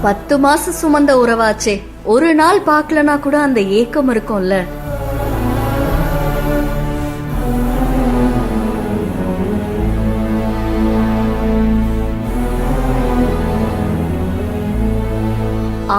10 மாசம் சுமந்த உறவாச்சே, ஒரு நாள் பாக்கலனா கூட அந்த ஏக்கம் இருக்கும்ல.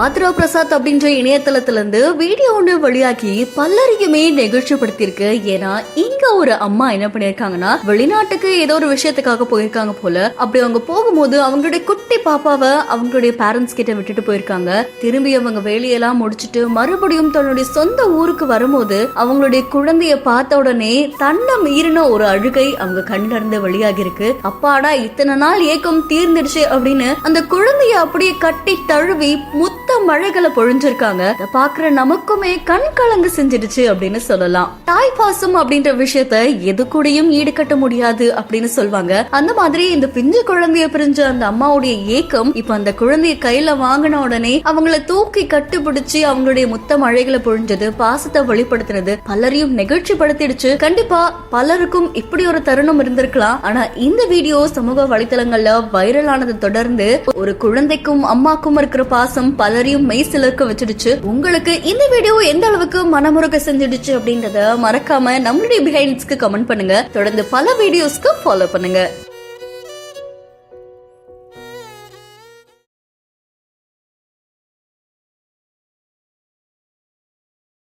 ஆத்ரா பிரசாத் அப்படின்ற இணையதளத்துல இருந்து வீடியோ ஒன்று வெளியாகி பலரையுமே நெகிழ்ச்சிப்படுத்திருக்கு. ஏன்னா இங்க ஒரு அம்மா என்ன பண்ணிருக்காங்கன்னா, வெளிநாட்டுக்கு ஏதோ ஒரு விஷயத்துக்காக போயிருக்காங்க போல. அப்படி அவங்க போகும்போது அவங்களுடைய குட்டி பாப்பாவை அவங்களுடைய பேரண்ட்ஸ் கிட்ட விட்டுட்டு போயிருக்காங்க. திரும்பி அவங்க வேலையெல்லாம் முடிச்சுட்டு மறுபடியும் தன்னுடைய சொந்த ஊருக்கு வரும்போது அவங்களுடைய குழந்தைய பார்த்த உடனே தன்னை மீறின ஒரு அழுகை அவங்க கண்ணில இருந்து வெளியாகி இருக்கு. அப்பாடா, இத்தனை நாள் ஏக்கம் தீர்ந்துடுச்சு அப்படின்னு அந்த குழந்தைய அப்படியே கட்டி தழுவி முத்த மழைகளை பொழிஞ்சிருக்காங்க. அதை பாக்குற நமக்குமே கண் கலங்க செஞ்சிடுச்சு அப்படின்னு சொல்லலாம். தாய் பாசம் அப்படின்ற விஷயத்த எது கூடயும் ஈடுகட்ட முடியாது அப்படின்னு சொல்லுவாங்க. அந்த மாதிரி இந்த பிஞ்சு குழந்தைய பிரிஞ்ச அந்த அம்மாவுடைய ஏக்கம் இப்ப அந்த குழந்தைய கையில வாங்கின உடனே அவங்கள தூக்கி கட்டுப்பிடிச்சு அவங்களுடைய முத்த மழைகளை பொழிஞ்சது, பாசத்தை வெளிப்படுத்தினது பலரையும் நெகிழ்ச்சி படுத்திடுச்சு. கண்டிப்பா பலருக்கும் இப்படி ஒரு தருணம் இருந்திருக்கலாம். ஆனா இந்த வீடியோ சமூக வலைதளங்கள்ல வைரல் ஆனதை தொடர்ந்து ஒரு குழந்தைக்கும் அம்மாக்கும் இருக்கிற பாசம் பலரையும் மெய் சிலர்க்க வச்சிடுச்சு. உங்களுக்கு இந்த வீடியோ எந்த அளவுக்கு மனமுருக செஞ்சிடுச்சு அப்படின்றத மறக்காம நம்மளுடைய பிஹைண்ட்ஸ்க்கு கமெண்ட் பண்ணுங்க. தொடர்ந்து பல வீடியோஸ்க்கு ஃபாலோ பண்ணுங்க.